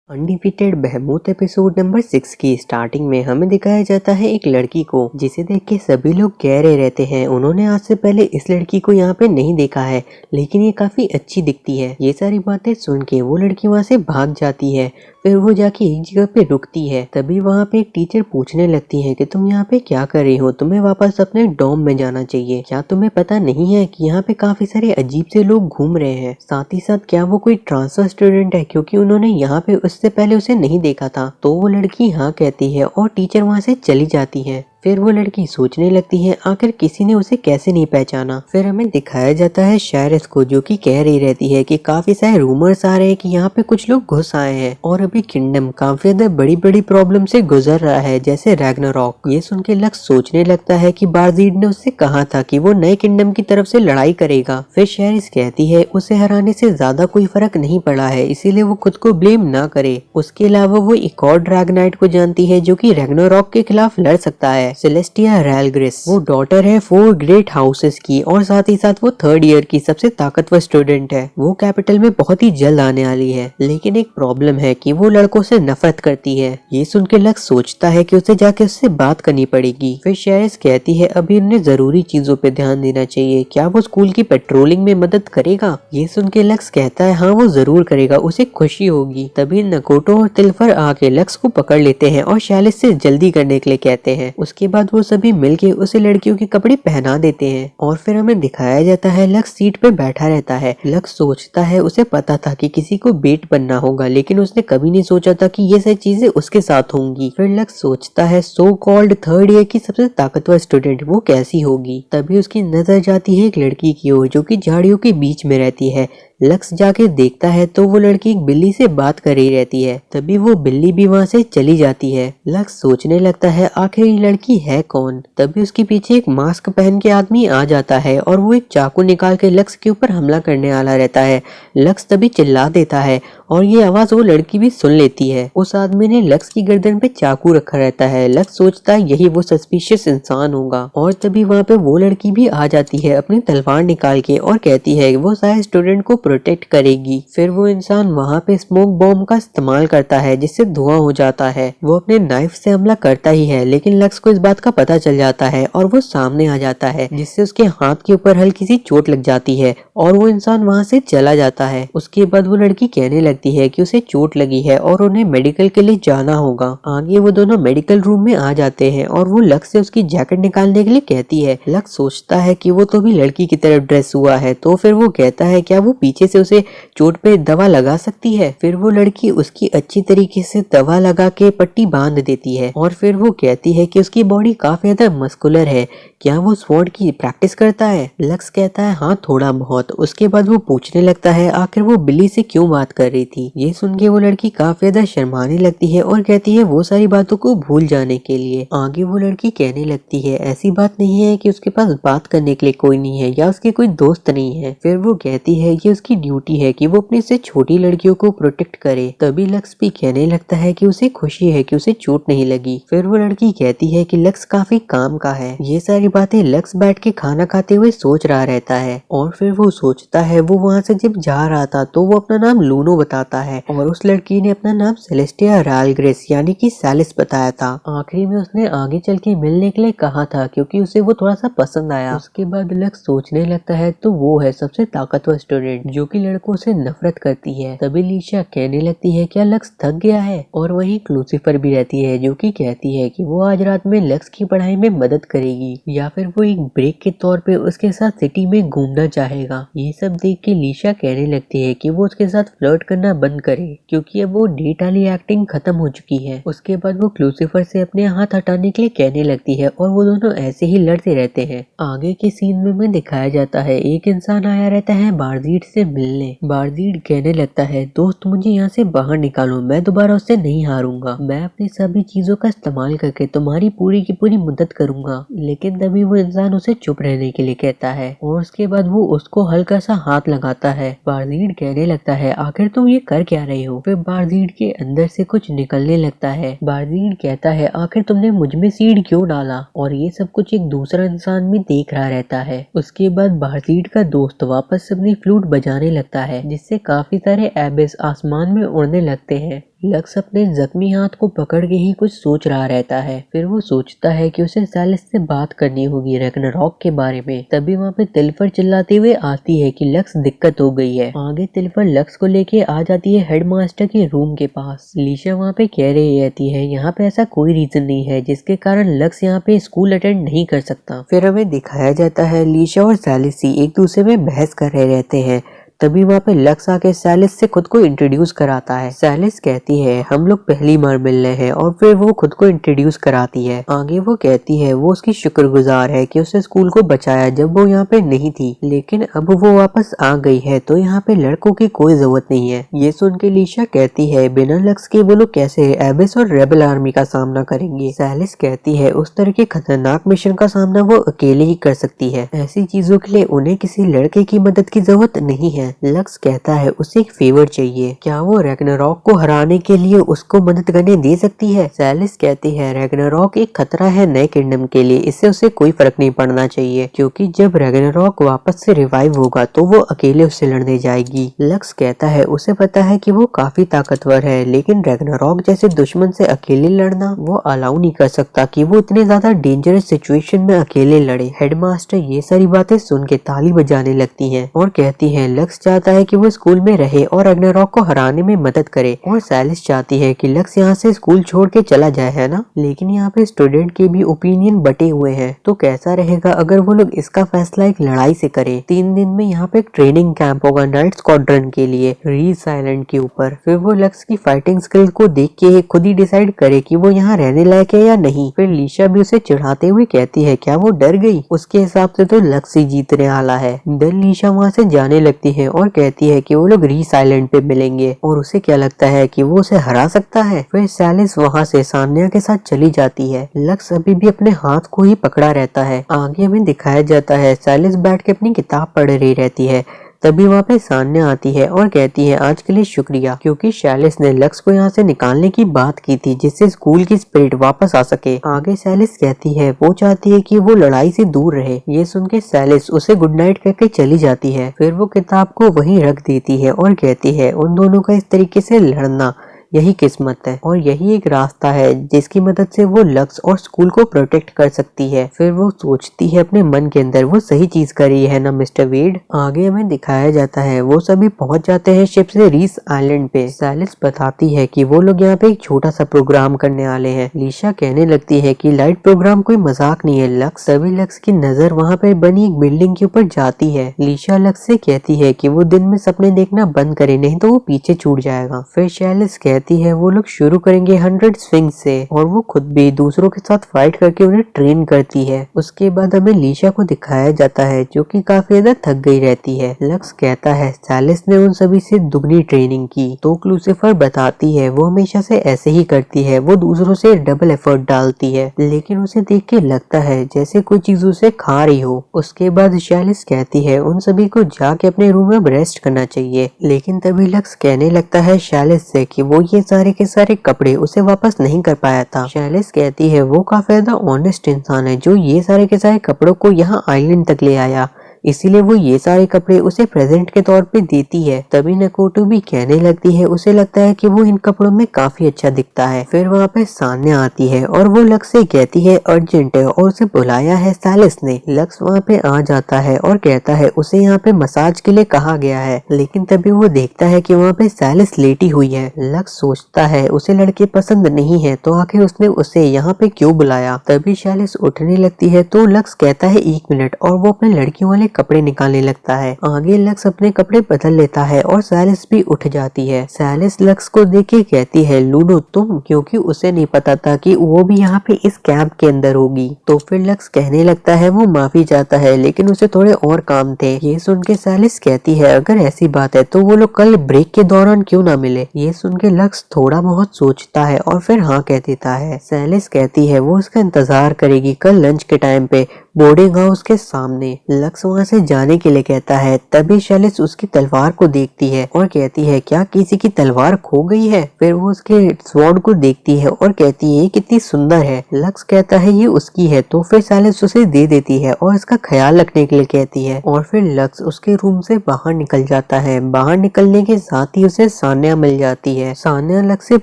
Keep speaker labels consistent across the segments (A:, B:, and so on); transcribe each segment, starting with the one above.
A: Undefeated बहमूत episode number 6 की starting में हमें दिखाया जाता है एक लड़की को जिसे देख के सभी लोग कह रहे रहते हैं उन्होंने आज से पहले इस लड़की को यहाँ पे नहीं देखा है, लेकिन ये काफी अच्छी दिखती है। ये सारी बातें सुन के वो लड़की वहाँ से भाग जाती है। फिर वो जाके एक जगह पे रुकती है। तभी वहाँ पे एक टीचर पूछने लगती है कि तुम यहाँ पे क्या कर रही हो, तुम्हें वापस अपने डॉर्म में जाना चाहिए। क्या तुम्हें पता नहीं है कि यहाँ पे काफी सारे अजीब से लोग घूम रहे हैं, साथ ही साथ क्या वो कोई ट्रांसफर स्टूडेंट है, क्योंकि उन्होंने यहाँ पे उससे पहले उसे नहीं देखा था। तो वो लड़की हाँ कहती है और टीचर वहाँ से चली जाती है। फिर वो लड़की सोचने लगती है आखिर किसी ने उसे कैसे नहीं पहचाना। फिर हमें दिखाया जाता है शेरिस को, जो कि कह रही रहती है कि काफी सारे रूमर्स आ रहे हैं कि यहाँ पे कुछ लोग घुस आए हैं और अभी किंगडम काफी ज्यादा बड़ी बड़ी प्रॉब्लम से गुजर रहा है, जैसे रैग्नारॉक। ये सुन के लक्स सोचने लगता है कि बारजीड ने उससे कहा था कि वो नए किंगडम की तरफ से लड़ाई करेगा। फिर शेरिस कहती है उसे हराने से ज्यादा कोई फर्क नहीं पड़ा है, इसीलिए वो खुद को ब्लेम ना करे। उसके अलावा वो एक और ड्रैगनाइट को जानती है जो कि रैग्नारॉक के खिलाफ लड़ सकता है, सेलेस्टिया रैलग्रिस। वो डॉटर है 4 ग्रेट हाउसेस की और साथ ही साथ वो 3rd ईयर की सबसे ताकतवर स्टूडेंट है। वो कैपिटल में बहुत ही जल्द आने वाली है, लेकिन एक प्रॉब्लम है कि वो लड़कों से नफरत करती है। ये सुन के लक्स सोचता है कि उसे जाके उससे बात करनी पड़ेगी। फिर शेरिस कहती है अभी उन्हें जरूरी चीजों पे ध्यान देना चाहिए, क्या वो स्कूल की पेट्रोलिंग में मदद करेगा। ये सुन के लक्स कहता है हाँ वो जरूर करेगा, उसे खुशी होगी। तभी नकोटो और तिल्फर आके लक्स को पकड़ लेते हैं और शेरिस से जल्दी करने के लिए कहते हैं। उसके बाद वो सभी मिलके उसे लड़कियों के कपड़े पहना देते हैं और फिर हमें दिखाया जाता है लक्स सीट पे बैठा रहता है। लक्स सोचता है उसे पता था कि किसी को बेट बनना होगा, लेकिन उसने कभी नहीं सोचा था कि ये सारी चीजें उसके साथ होंगी। फिर लक्स सोचता है सो कॉल्ड 3rd ईयर की सबसे ताकतवर स्टूडेंट वो कैसी होगी। तभी उसकी नजर जाती है एक लड़की की ओर जो कि झाड़ियों के बीच में रहती है। लक्स जाके देखता है तो वो लड़की एक बिल्ली से बात कर रही रहती है। तभी वो बिल्ली भी वहाँ से चली जाती है। लक्स सोचने लगता है आखिर ये लड़की है कौन। तभी उसके पीछे एक मास्क पहन के आदमी आ जाता है और वो एक चाकू निकाल के लक्स के ऊपर हमला करने वाला रहता है। लक्स तभी चिल्ला देता है और ये आवाज वो लड़की भी सुन लेती है। उस आदमी ने लक्स की गर्दन पे चाकू रखा रहता है। लक्स सोचता है यही वो सस्पिशियस इंसान होगा और तभी वहाँ पे वो लड़की भी आ जाती है अपनी तलवार निकाल के और कहती है वो सारे स्टूडेंट को प्रोटेक्ट करेगी। फिर वो इंसान वहाँ पे स्मोक बॉम्ब का इस्तेमाल करता है जिससे धुआं हो जाता है। वो अपने नाइफ से हमला करता ही है, लेकिन लक्स को इस बात का पता चल जाता है और वो सामने आ जाता है, जिससे उसके हाथ के ऊपर हल्की सी चोट लग जाती है और वो इंसान वहाँ से चला जाता है। उसके बाद वो लड़की कहने लगती है कि उसे चोट लगी है और उन्हें मेडिकल के लिए जाना होगा। आगे वो दोनों मेडिकल रूम में आ जाते हैं और वो लक्स से उसकी जैकेट निकालने के लिए कहती है। लक्स सोचता है कि वो तो भी लड़की की तरफ ड्रेस हुआ है, तो फिर वो कहता है क्या वो पीछे से उसे चोट पे दवा लगा सकती है। फिर वो लड़की उसकी अच्छी तरीके से दवा लगा के पट्टी बांध देती है और फिर वो कहती है कि उसकी बॉडी काफी ज्यादा मस्कुलर है, क्या वो स्वॉर्ड की प्रैक्टिस करता है। लक्स कहता है हाँ थोड़ा बहुत। उसके बाद वो पूछने लगता है आखिर वो बिल्ली से क्यों बात कर रही थी। ये सुन के वो लड़की काफी ज्यादा शर्माने लगती है और कहती है वो सारी बातों को भूल जाने के लिए। आगे वो लड़की कहने लगती है ऐसी बात नहीं है कि उसके पास बात करने के लिए कोई नहीं है या उसके कोई दोस्त नहीं है। फिर वो कहती है ये उसकी ड्यूटी है कि वो अपने से छोटी लड़कियों को प्रोटेक्ट करे। तभी लक्स भी कहने लगता है कि उसे खुशी है कि उसे चोट नहीं लगी। फिर वो लड़की कहती है कि लक्स काफी काम का है। ये सारी बातें लक्स बैठ के खाना खाते हुए सोच रहा रहता है और फिर वो सोचता है वो वहाँ से जब जा रहा था तो वो अपना नाम लूनो बताता है और उस लड़की ने अपना नाम सेलेस्टिया रैलग्रिस यानी कि सैलिस बताया था। आखिरी में उसने आगे चल के मिलने के लिए कहा था क्योंकि उसे वो थोड़ा सा पसंद आया। उसके बाद लक्स सोचने लगता है तो वो है सबसे ताकतवर स्टूडेंट जो कि लड़कों से नफरत करती है। तभी लीशा कहने लगती है क्या लक्स थक गया है। और वहीं क्लूसिफर भी रहती है जो कि कहती है कि वो आज रात में लक्स की पढ़ाई में मदद करेगी या फिर वो एक ब्रेक के तौर पे उसके साथ सिटी में घूमना चाहेगा। ये सब देख के लीशा कहने लगती है कि वो उसके साथ फ्लर्ट करना बंद करे क्योंकि अब वो डेट वाली एक्टिंग खत्म हो चुकी है। उसके बाद वो क्लूसिफर से अपने हाथ हटाने के लिए कहने लगती है और वो दोनों ऐसे ही लड़ते रहते हैं। आगे के सीन में दिखाया जाता है एक इंसान आया रहता है बारजीड से मिलने। बारजीड कहने लगता है दोस्त मुझे यहाँ से बाहर निकालो, मैं दोबारा उससे नहीं हारूंगा, मैं अपनी सभी चीजों का इस्तेमाल करके तुम्हारी पूरी की पूरी मदद करूंगा। लेकिन तभी वो इंसान उसे चुप रहने के लिए कहता है और उसके बाद वो उसको हल्का सा हाथ लगाता है। बारजीड कहने लगता है आखिर तुम ये कर क्या रहे हो। फिर बारजीड के अंदर से कुछ निकलने लगता है। बारजीड कहता है आखिर तुमने मुझ में सीड क्यों डाला। और ये सब कुछ एक दूसरा इंसान भी देख रहा रहता है। उसके बाद बारजीड का दोस्त वापस अपनी फ्लूट बजाने लगता है जिससे काफी सारे एबिस आसमान में उड़ने लगते हैं। लक्स अपने जख्मी हाथ को पकड़ के ही कुछ सोच रहा रहता है। फिर वो सोचता है कि उसे सैलिस से बात करनी होगी रैग्नारॉक के बारे में। तभी वहाँ पे तिल्फर चिल्लाते हुए आती है कि लक्स दिक्कत हो गई है। आगे तिल्फर लक्स को लेके आ जाती है हेडमास्टर के रूम के पास। लीशा वहाँ पे कह रही रहती है यहाँ पे ऐसा कोई रीजन नहीं है जिसके कारण लक्स यहाँ पे स्कूल अटेंड नहीं कर सकता। फिर हमें दिखाया जाता है लीशा और सैलिस एक दूसरे में बहस कर रहे रहते हैं। तभी वहाँ पे लक्स आके सैलिस से खुद को इंट्रोड्यूस कराता है। सैलिस कहती है हम लोग पहली बार मिल रहे हैं और फिर वो खुद को इंट्रोड्यूस कराती है। आगे वो कहती है वो उसकी शुक्रगुजार है कि उसे स्कूल को बचाया जब वो यहाँ पे नहीं थी, लेकिन अब वो वापस आ गई है तो यहाँ पे लड़कों की कोई जरूरत नहीं है। ये सुन के लीशा कहती है बिना लक्स के वो लोग कैसे एबिस और रेबल आर्मी का सामना करेंगे। सैलिस कहती है उस तरह के खतरनाक मिशन का सामना वो अकेले ही कर सकती है। ऐसी चीजों के लिए उन्हें किसी लड़के की मदद की जरूरत नहीं है। लक्स कहता है उसे एक फेवर चाहिए, क्या वो रैग्नारॉक को हराने के लिए उसको मदद करने दे सकती है। सैलिस कहती है रैग्नारॉक एक खतरा है नए किंगडम के लिए, इससे उसे कोई फर्क नहीं पड़ना चाहिए क्योंकि जब रैग्नारॉक वापस से रिवाइव होगा तो वो अकेले उससे लड़ने जाएगी। लक्स कहता है उसे पता है कि वो काफी ताकतवर है, लेकिन रैग्नारॉक जैसे दुश्मन से अकेले लड़ना वो अलाउ नहीं कर सकता कि वो इतने ज्यादा डेंजरस सिचुएशन में अकेले लड़े। हेडमास्टर ये सारी बातें सुन के ताली बजाने लगती है और कहती है लक्स चाहता है कि वो स्कूल में रहे और रैग्नारॉक को हराने में मदद करे, और सैलिस चाहती है कि लक्स यहाँ से स्कूल छोड़ के चला जाए, है ना। लेकिन यहाँ पे स्टूडेंट के भी ओपिनियन बटे हुए हैं, तो कैसा रहेगा अगर वो लोग इसका फैसला एक लड़ाई से करें। 3 दिन में यहाँ पे एक ट्रेनिंग कैंप होगा नाइट स्क्वाड्रन के लिए रीस आइलैंड के ऊपर। फिर वो लक्स की फाइटिंग स्किल को देख के खुद ही डिसाइड करे कि वो यहाँ रहने लायक है या नहीं। फिर लीशा भी उसे चिढ़ाते हुए कहती है क्या वो डर गई, उसके हिसाब से तो लक्स ही जीतने वाला है। देन लीशा वहाँ से जाने लगती है और कहती है कि वो लोग रीस आइलैंड पे मिलेंगे और उसे क्या लगता है कि वो उसे हरा सकता है। फिर सैलिस वहाँ से सान्या के साथ चली जाती है। लक्स अभी भी अपने हाथ को ही पकड़ा रहता है। आगे हमें दिखाया जाता है सैलिस बैठ के अपनी किताब पढ़ रही रहती है। तभी वहाँ पे सान्या आती है और कहती है आज के लिए शुक्रिया, क्योंकि सैलिस ने लक्स को यहाँ से निकालने की बात की थी जिससे स्कूल की स्पिरिट वापस आ सके। आगे सैलिस कहती है वो चाहती है कि वो लड़ाई से दूर रहे। ये सुन के सैलिस उसे गुड नाइट कहकर चली जाती है। फिर वो किताब को वहीं रख देती है और कहती है उन दोनों का इस तरीके से लड़ना यही किस्मत है और यही एक रास्ता है जिसकी मदद से वो लक्स और स्कूल को प्रोटेक्ट कर सकती है। फिर वो सोचती है अपने मन के अंदर वो सही चीज कर रही है ना मिस्टर वेड। आगे हमें दिखाया जाता है वो सभी पहुंच जाते हैं शिप से रीस आइलैंड पे। सैलिस बताती है कि वो लोग यहाँ पे एक छोटा सा प्रोग्राम करने वाले हैं। लीशा कहने लगती है कि लाइट प्रोग्राम कोई मजाक नहीं है लक्स। सभी लक्स की नजर वहाँ पे बनी एक बिल्डिंग के ऊपर जाती है। लीशा लक्स से कहती है कि वो दिन में सपने देखना बंद करे नहीं तो वो पीछे छूट जाएगा। फिर सैलिस कहती है वो लोग शुरू करेंगे 100 स्विंग से और वो खुद भी दूसरों के साथ फाइट करके उन्हें ट्रेन करती है। उसके बाद हमें लीशा को दिखाया जाता है जो कि काफी ज्यादा थक गई रहती है। लक्स कहता है सैलिस ने उन सभी से दुगनी ट्रेनिंग की, तो लूसीफर बताती है वो हमेशा से ऐसे ही करती है, वो दूसरों से डबल एफर्ट डालती है, लेकिन उसे देख के लगता है जैसे कोई चीज उसे खा रही हो। उसके बाद सैलिस कहती है उन सभी को जाके अपने रूम में रेस्ट करना चाहिए, लेकिन तभी लक्स कहने लगता है सैलिस से कि वो ये सारे के सारे कपड़े उसे वापस नहीं कर पाया था। सैलिस कहती है वो काफी ज्यादा ऑनेस्ट इंसान है जो ये सारे के सारे कपड़ों को यहाँ आइलैंड तक ले आया, इसीलिए वो ये सारे कपड़े उसे प्रेजेंट के तौर पे देती है। तभी नकोटो भी कहने लगती है उसे लगता है कि वो इन कपड़ों में काफी अच्छा दिखता है। फिर वहाँ पे सान्या आती है और वो लक्स से कहती है अर्जेंट है और उसे बुलाया है सैलिस ने। लक्स वहाँ पे आ जाता है और कहता है उसे यहाँ पे मसाज के लिए कहा गया है, लेकिन तभी वो देखता है कि वहाँ पे सैलिस लेटी हुई है। लक्स सोचता है उसे लड़के पसंद नहीं है तो आखिर उसने उसे यहाँ पे क्यों बुलाया। तभी सैलिस उठने लगती है तो लक्स कहता है 1 मिनट और वो अपने लड़कियों वाले कपड़े निकालने लगता है। आगे लक्स अपने कपड़े बदल लेता है और सैलिस भी उठ जाती है। सैलिस लक्स को देख के कहती है लूडो तुम, क्योंकि उसे नहीं पता था कि वो भी यहाँ पे इस कैंप के अंदर होगी। तो फिर लक्स कहने लगता है वो माफी चाहता है लेकिन उसे थोड़े और काम थे। ये सुन के सैलिस कहती है अगर ऐसी बात है तो वो लोग कल ब्रेक के दौरान क्यों ना मिले। ये सुन के लक्स थोड़ा बहुत सोचता है और फिर हाँ कह देता है। सैलिस कहती है वो उसका इंतजार करेगी कल लंच के टाइम पे बोर्डिंग हाउस के सामने। लक्स वहाँ से जाने के लिए कहता है, तभी शैलिस उसकी तलवार को देखती है और कहती है क्या किसी की तलवार खो गई है। फिर वो उसके स्वॉर्ड को देखती है और कहती है कितनी सुंदर है। लक्स कहता है ये उसकी है, तो फिर शैलिस उसे दे देती है और इसका ख्याल रखने के लिए कहती है। और फिर लक्स उसके रूम से बाहर निकल जाता है। बाहर निकलने के साथ ही उसे सान्या मिल जाती है। सान्या लक्स से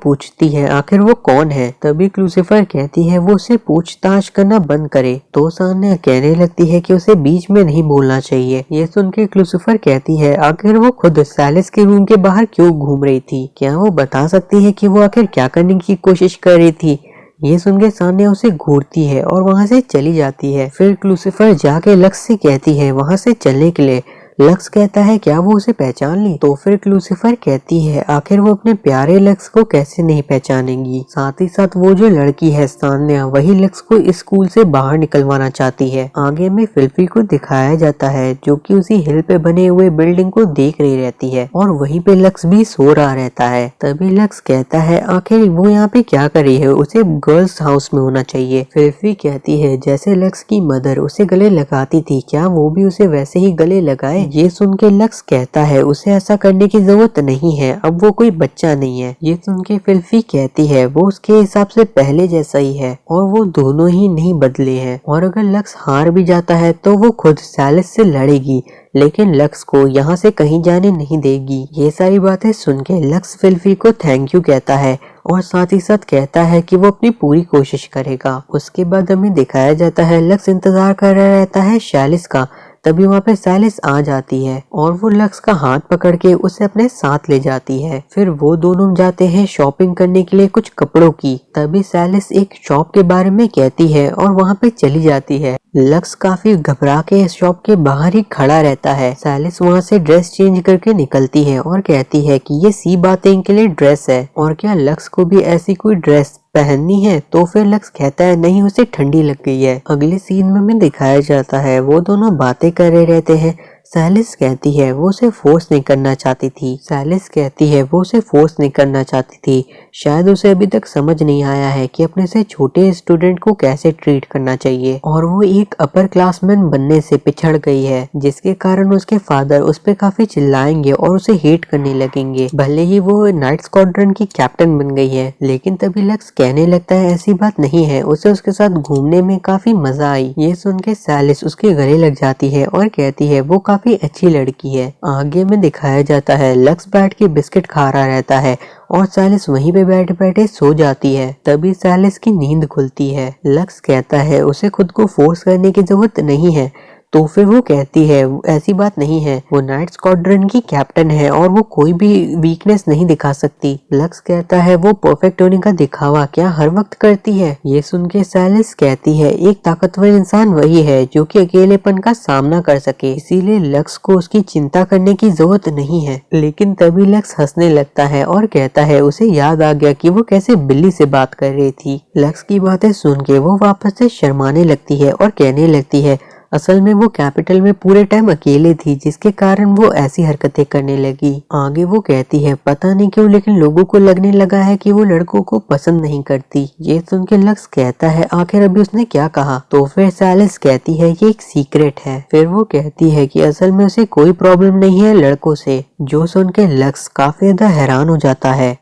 A: पूछती है आखिर वो कौन है। तभी लूसीफर कहती है वो उसे पूछताछ करना बंद करे। तो सान्या कहने लगती है कि उसे बीच में नहीं बोलना चाहिए। ये सुन के लूसीफर कहती है आखिर वो खुद शैलिस के रूम के बाहर क्यों घूम रही थी, क्या वो बता सकती है कि वो आखिर क्या करने की कोशिश कर रही थी। ये सुन के सान्या उसे घूरती है और वहां से चली जाती है। फिर लूसीफर जाके लक्स से कहती है वहां से चलने के लिए। लक्स कहता है क्या वो उसे पहचान ली। तो फिर लूसीफर कहती है आखिर वो अपने प्यारे लक्स को कैसे नहीं पहचानेंगी। साथ ही साथ वो जो लड़की है सान्या, वही लक्स को स्कूल से बाहर निकलवाना चाहती है। आगे में फिल्फी को दिखाया जाता है जो कि उसी हिल पे बने हुए बिल्डिंग को देख रही रहती है और वहीं पे लक्स भी सो रहा रहता है। तभी लक्स कहता है आखिर वो यहाँ पे क्या कर रही है, उसे गर्ल्स हाउस में होना चाहिए। फिल्फी कहती है जैसे लक्स की मदर उसे गले लगाती थी, क्या वो भी उसे वैसे ही गले लगाए। ये सुन के लक्स कहता है उसे ऐसा करने की जरूरत नहीं है, अब वो कोई बच्चा नहीं है। ये सुन के फिल्फी कहती है वो उसके हिसाब से पहले जैसा ही है और वो दोनों ही नहीं बदले हैं। और अगर लक्स हार भी जाता है तो वो खुद शैलिस से लड़ेगी, लेकिन लक्स को यहाँ से कहीं जाने नहीं देगी। ये सारी बातें सुन के लक्स फिल्फी को थैंक यू कहता है और साथ ही साथ कहता है कि वो अपनी पूरी कोशिश करेगा। उसके बाद हमें दिखाया जाता है लक्स इंतजार कर रहा रहता है शैलिस का। तभी वहाँ पे शैलिस आ जाती है और वो लक्स का हाथ पकड़ के उसे अपने साथ ले जाती है। फिर वो दोनों जाते हैं शॉपिंग करने के लिए कुछ कपड़ों की। तभी शैलिस एक शॉप के बारे में कहती है और वहाँ पे चली जाती है। लक्स काफी घबरा के शॉप के बाहर ही खड़ा रहता है। शैलिस वहाँ से ड्रेस चेंज करके निकलती है और कहती है कि ये सी बातें के लिए ड्रेस है और क्या लक्स को भी ऐसी कोई ड्रेस पहननी है। तो फिर लक्स कहता है नहीं, उसे ठंडी लग गई है। अगले सीन में हमें दिखाया जाता है वो दोनों बातें कर रहे रहते हैं। शैलिस कहती है वो उसे फोर्स नहीं करना चाहती थी। शैलिस कहती है वो उसे फोर्स नहीं करना चाहती थी, शायद उसे अभी तक समझ नहीं आया है कि अपने से छोटे स्टूडेंट को कैसे ट्रीट करना चाहिए और वो एक अपर क्लासमैन बनने से पिछड़ गई है, जिसके कारण उसके फादर उस पर काफी चिल्लाएंगे और उसे हेट करने लगेंगे। भले ही वो नाइट स्क्वाड्रन की कैप्टन बन गई है, लेकिन तभी लक्स कहने लगता है ऐसी बात नहीं है, उसे उसके साथ घूमने में काफी मजा आई। ये सुन के शैलिस उसके गले लग जाती है और कहती है वो काफी अच्छी लड़की है। आगे में दिखाया जाता है लक्स बैठ के बिस्किट खा रहा रहता है और शैलिस वहीं पे बैठे बैठे सो जाती है। तभी शैलिस की नींद खुलती है। लक्स कहता है उसे खुद को फोर्स करने की जरूरत नहीं है। तो फिर वो कहती है ऐसी बात नहीं है, वो नाइट स्क्वाड्रन की कैप्टन है और वो कोई भी वीकनेस नहीं दिखा सकती। लक्स कहता है वो परफेक्ट होने का दिखावा क्या हर वक्त करती है। ये सुन के शैलिस कहती है एक ताकतवर इंसान वही है जो कि अकेलेपन का सामना कर सके, इसीलिए लक्स को उसकी चिंता करने की जरूरत नहीं है। लेकिन तभी लक्स हंसने लगता है और कहता है उसे याद आ गया कि वो कैसे बिल्ली से बात कर रही थी। लक्स की बातें सुन के वो वापस से शर्माने लगती है और कहने लगती है असल में वो कैपिटल में पूरे टाइम अकेले थी, जिसके कारण वो ऐसी हरकतें करने लगी। आगे वो कहती है पता नहीं क्यों लेकिन लोगों को लगने लगा है कि वो लड़कों को पसंद नहीं करती। ये सुन के लक्स कहता है आखिर अभी उसने क्या कहा। तो फिर शैलिस कहती है ये एक सीक्रेट है। फिर वो कहती है कि असल में उसे कोई प्रॉब्लम नहीं है लड़कों से, जो सुन के लक्स काफी ज्यादा हैरान हो जाता है।